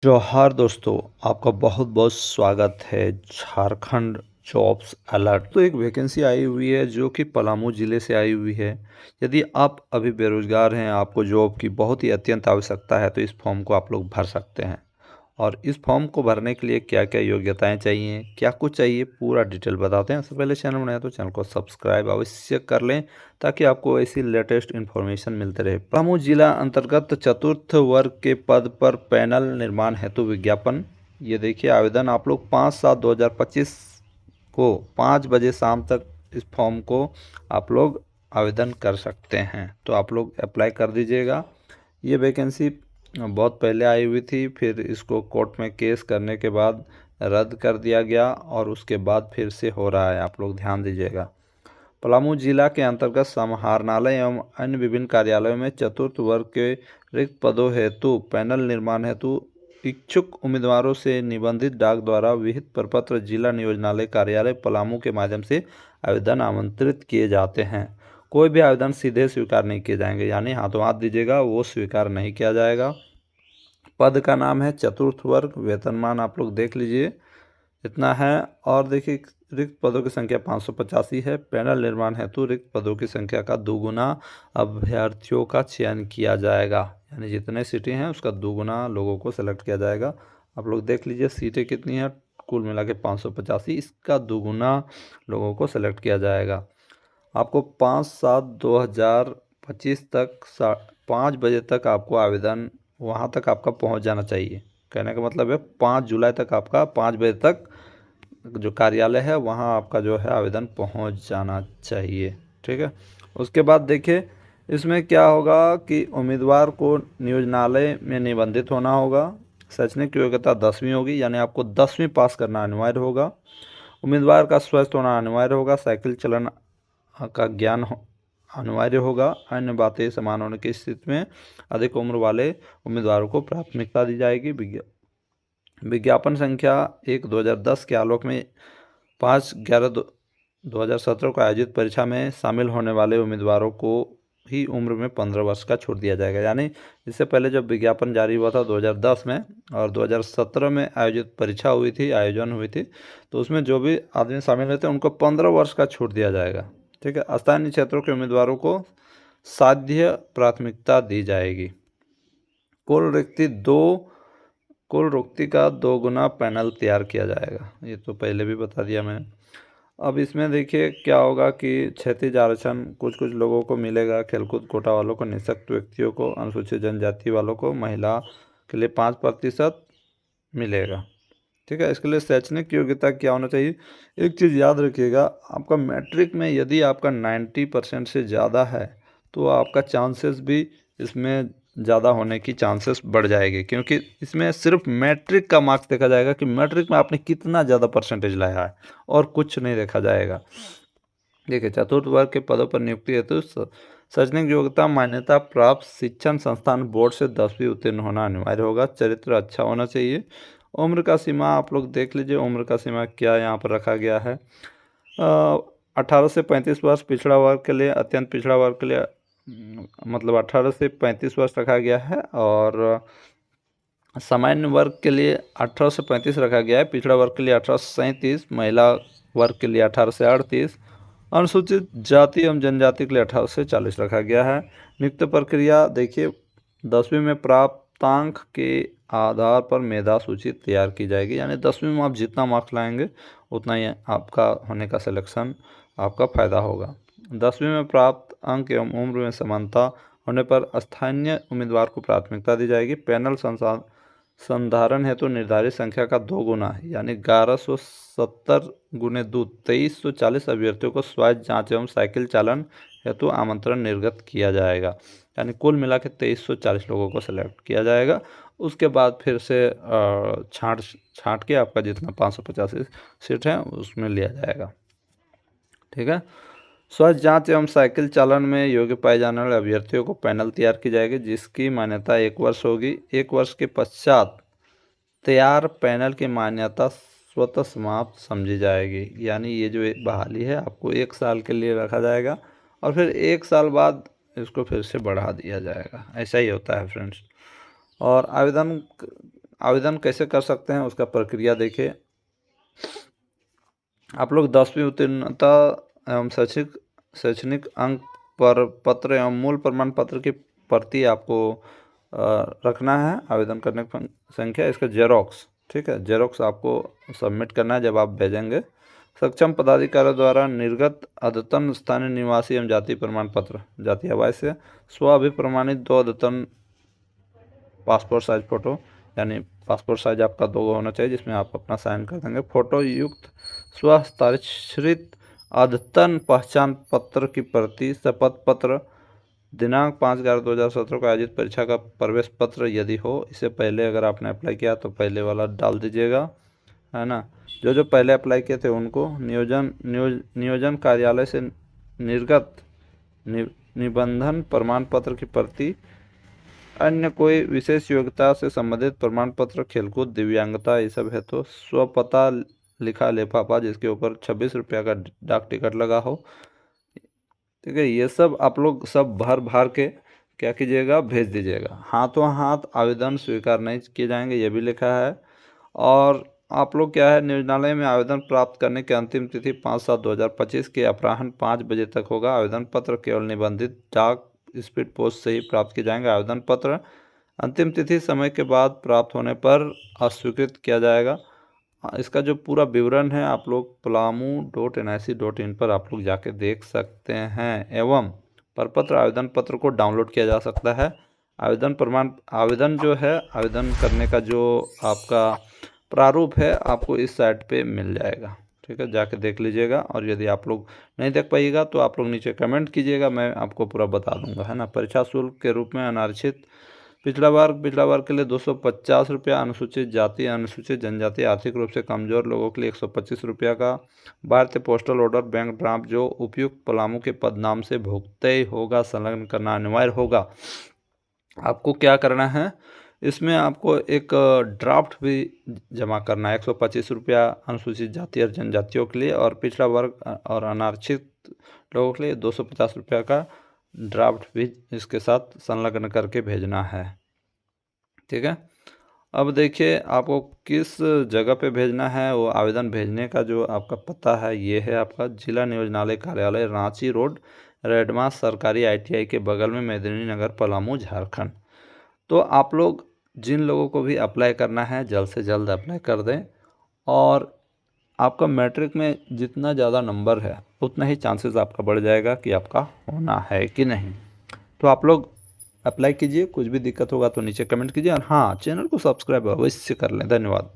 जोहार दोस्तों, आपका बहुत बहुत स्वागत है झारखंड जॉब्स अलर्ट। तो एक वैकेंसी आई हुई है जो कि पलामू ज़िले से आई हुई है। यदि आप अभी बेरोज़गार हैं, आपको जॉब की बहुत ही अत्यंत आवश्यकता है तो इस फॉर्म को आप लोग भर सकते हैं। और इस फॉर्म को भरने के लिए क्या क्या योग्यताएं चाहिए, क्या कुछ चाहिए, पूरा डिटेल बताते हैं। सबसे पहले चैनल बनाया तो चैनल को सब्सक्राइब अवश्य कर लें ताकि आपको ऐसी लेटेस्ट इन्फॉर्मेशन मिलते रहे। पलामू जिला अंतर्गत चतुर्थ वर्ग के पद पर पैनल निर्माण हेतु विज्ञापन। ये देखिए, आवेदन आप लोग 5/7/2025 को 5 बजे शाम तक इस फॉर्म को आप लोग आवेदन कर सकते हैं। तो आप लोग अप्लाई कर दीजिएगा। ये वैकेंसी बहुत पहले आई हुई थी, फिर इसको कोर्ट में केस करने के बाद रद्द कर दिया गया और उसके बाद फिर से हो रहा है। आप लोग ध्यान दीजिएगा। पलामू जिला के अंतर्गत समाहरणालय एवं अन्य विभिन्न कार्यालयों में चतुर्थ वर्ग के रिक्त पदों हेतु पैनल निर्माण हेतु इच्छुक उम्मीदवारों से निबंधित डाक द्वारा विहित प्रपत्र जिला नियोजनालय कार्यालय पलामू के माध्यम से आवेदन आमंत्रित किए जाते हैं। कोई भी आवेदन सीधे स्वीकार नहीं किए जाएंगे, यानी हाथों हाथ दीजिएगा, वो स्वीकार नहीं किया जाएगा। पद का नाम है चतुर्थ वर्ग। वेतनमान आप लोग देख लीजिए इतना है। और देखिए, रिक्त पदों की संख्या 585 है। पैनल निर्माण हेतु रिक्त पदों की संख्या का दोगुना अभ्यर्थियों का चयन किया जाएगा, यानी जितने सीटें हैं उसका दोगुना लोगों को सेलेक्ट किया जाएगा। आप लोग देख लीजिए सीटें कितनी हैं, कुल मिला के 585, इसका दोगुना लोगों को सेलेक्ट किया जाएगा। आपको 5/7/2025 तक 5 बजे तक आपको आवेदन वहाँ तक आपका पहुँच जाना चाहिए। कहने का मतलब है 5 जुलाई तक आपका 5 बजे तक जो कार्यालय है वहाँ आपका जो है आवेदन पहुँच जाना चाहिए। ठीक है। उसके बाद देखिए, इसमें क्या होगा कि उम्मीदवार को नियोजनालय में निबंधित होना होगा। शैक्षणिक योग्यता 10वीं होगी, यानी आपको 10वीं पास करना अनिवार्य होगा। उम्मीदवार का स्वस्थ होना अनिवार्य होगा। साइकिल चलन का ज्ञान अनिवार्य होगा। अन्य बातें समान होने की स्थिति में अधिक उम्र वाले उम्मीदवारों को प्राथमिकता दी जाएगी। विज्ञापन संख्या 1/2010 के आलोक में 5/11/2017 को आयोजित परीक्षा में शामिल होने वाले उम्मीदवारों को ही उम्र में 15 वर्ष का छूट दिया जाएगा। यानी इससे पहले जब विज्ञापन जारी हुआ था 2010 में और 2017 में आयोजित परीक्षा आयोजन हुई थी, तो उसमें जो भी आदमी शामिल हुए थे उनको 15 वर्ष का छूट दिया जाएगा। ठीक है। स्थानीय क्षेत्रों के उम्मीदवारों को साध्य प्राथमिकता दी जाएगी। कुल रिक्ति का दोगुना पैनल तैयार किया जाएगा। ये तो पहले भी बता दिया मैंने। अब इसमें देखिए क्या होगा कि क्षैतिज आरक्षण कुछ कुछ लोगों को मिलेगा। खेलकूद कोटा वालों को, निःशक्त व्यक्तियों को, अनुसूचित जनजाति वालों को, महिला के लिए 5% मिलेगा। ठीक है। इसके लिए शैक्षणिक योग्यता क्या होना चाहिए, एक चीज़ याद रखिएगा, आपका मैट्रिक में यदि आपका 90% से ज़्यादा है तो आपका चांसेस भी इसमें ज़्यादा होने की चांसेस बढ़ जाएगी, क्योंकि इसमें सिर्फ मैट्रिक का मार्क्स देखा जाएगा कि मैट्रिक में आपने कितना ज़्यादा परसेंटेज लाया है, और कुछ नहीं देखा जाएगा। देखिए, चतुर्थ वर्ग के पदों पर नियुक्ति हेतु शैक्षणिक योग्यता मान्यता प्राप्त शिक्षण संस्थान बोर्ड से 10वीं उत्तीर्ण होना अनिवार्य होगा। चरित्र अच्छा होना चाहिए। उम्र का सीमा आप लोग देख लीजिए, उम्र का सीमा क्या यहाँ पर रखा गया है। 18 से 35 वर्ष पिछड़ा वर्ग के लिए, अत्यंत पिछड़ा वर्ग के लिए मतलब 18 से 35 वर्ष रखा गया है, और सामान्य वर्ग के लिए 18 से 35 रखा गया है। पिछड़ा वर्ग के लिए 18 से 37, महिला वर्ग के लिए 18 से 38, अनुसूचित जाति एवं जनजाति के लिए 18 से 40 रखा गया है। नियुक्ति प्रक्रिया देखिए, 10वीं में प्राप्तांक के आधार पर मेधा सूची तैयार की जाएगी, यानी 10वीं में आप जितना मार्क्स लाएंगे उतना ही आपका होने का सिलेक्शन आपका फायदा होगा। 10वीं में प्राप्त अंक एवं उम्र में समानता होने पर स्थानीय उम्मीदवार को प्राथमिकता दी जाएगी। पैनल संधारण हेतु निर्धारित संख्या का 2 गुना यानी 1170 गुने 2 2340 अभ्यर्थियों को स्वास्थ्य जांच एवं साइकिल चालन हेतु आमंत्रण निर्गत किया जाएगा, यानी कुल मिला के 2340 लोगों को सेलेक्ट किया जाएगा। उसके बाद फिर से छांट के आपका जितना 585 सीट है उसमें लिया जाएगा। ठीक है। स्वास्थ्य जांच एवं साइकिल चालन में योग्य पाए जाने वाले अभ्यर्थियों को पैनल तैयार की जाएगी, जिसकी मान्यता 1 वर्ष होगी। 1 वर्ष के पश्चात तैयार पैनल की मान्यता स्वतः समाप्त समझी जाएगी, यानी ये जो बहाली है आपको 1 साल के लिए रखा जाएगा और फिर 1 साल बाद इसको फिर से बढ़ा दिया जाएगा। ऐसा ही होता है फ्रेंड्स। और आवेदन आवेदन कैसे कर सकते हैं उसका प्रक्रिया देखिए। आप लोग 10वीं उत्तीर्णता एवं शैक्षणिक अंक पर पत्र एवं मूल प्रमाण पत्र की प्रति आपको रखना है। आवेदन करने की संख्या, इसका जेरोक्स, ठीक है, जेरोक्स आपको सबमिट करना है जब आप भेजेंगे। सक्षम पदाधिकारी द्वारा निर्गत अद्यतन स्थानीय निवासी एवं जाति प्रमाण पत्र, जाति आवास से स्व अभिप्रमाणित 2 अद्यतन पासपोर्ट साइज फ़ोटो, यानी पासपोर्ट साइज आपका 2 होना चाहिए जिसमें आप अपना साइन कर देंगे। फोटो युक्त स्वहस्ताक्षरित अद्यतन पहचान पत्र की प्रति, शपथ पत्र, दिनांक 5/11/2017 को आयोजित परीक्षा का प्रवेश पत्र यदि हो, इससे पहले अगर आपने अप्लाई किया तो पहले वाला डाल दीजिएगा, है ना। जो पहले अप्लाई किए थे उनको नियोजन कार्यालय से निर्गत निबंधन प्रमाण पत्र की प्रति, अन्य कोई विशेष योग्यता से संबंधित प्रमाण पत्र, खेलकूद, दिव्यांगता, ये सब है तो स्वपता लिखा लिफाफा जिसके ऊपर 26 रुपया का डाक टिकट लगा हो, ठीक है। ये सब आप लोग सब भर के क्या कीजिएगा, भेज दीजिएगा। हाथों हाथ आवेदन स्वीकार नहीं किए जाएंगे, ये भी लिखा है। और आप लोग क्या है, नियोजनालय में आवेदन प्राप्त करने की अंतिम तिथि 5/7/2025 के अपराह्न 5 बजे तक होगा। आवेदन पत्र केवल निबंधित डाक स्पीड पोस्ट से ही प्राप्त किए जाएंगे। आवेदन पत्र अंतिम तिथि समय के बाद प्राप्त होने पर अस्वीकृत किया जाएगा। इसका जो पूरा विवरण है आप लोग palamu.nic.in पर आप लोग जाके देख सकते हैं। एवं प्रपत्र आवेदन पत्र को डाउनलोड किया जा सकता है। आवेदन जो है, आवेदन करने का जो आपका प्रारूप है आपको इस साइट पे मिल जाएगा, ठीक है, जाके देख लीजिएगा। और यदि आप लोग नहीं देख पाइएगा तो आप लोग नीचे कमेंट कीजिएगा, मैं आपको पूरा बता दूंगा, है ना। परीक्षा शुल्क के रूप में अनारक्षित पिछड़ा वर्ग के लिए 250 रुपया, अनुसूचित जाति, अनुसूचित जनजाति, आर्थिक रूप से कमजोर लोगों के लिए 125 रुपया का भारतीय पोस्टल ऑर्डर बैंक ड्राफ्ट जो उपयुक्त पलामू के पद नाम से भुगतान होगा, संलग्न करना अनिवार्य होगा। आपको क्या करना है, इसमें आपको एक ड्राफ्ट भी जमा करना है 125 रुपया अनुसूचित जाति और जनजातियों के लिए, और पिछड़ा वर्ग और अनारक्षित लोगों के लिए 250 रुपया का ड्राफ्ट भी इसके साथ संलग्न करके भेजना है, ठीक है। अब देखिए आपको किस जगह पे भेजना है, वो आवेदन भेजने का जो आपका पता है ये है आपका जिला नियोजनालय कार्यालय, रांची रोड, रेडमा सरकारी ITI के बगल में, मेदिनीनगर, पलामू, झारखंड। तो आप लोग जिन लोगों को भी अप्लाई करना है जल्द से जल्द अप्लाई कर दें, और आपका मैट्रिक में जितना ज़्यादा नंबर है उतना ही चांसेस आपका बढ़ जाएगा कि आपका होना है कि नहीं। तो आप लोग अप्लाई कीजिए, कुछ भी दिक्कत होगा तो नीचे कमेंट कीजिए, और हाँ, चैनल को सब्सक्राइब अवश्य कर लें। धन्यवाद।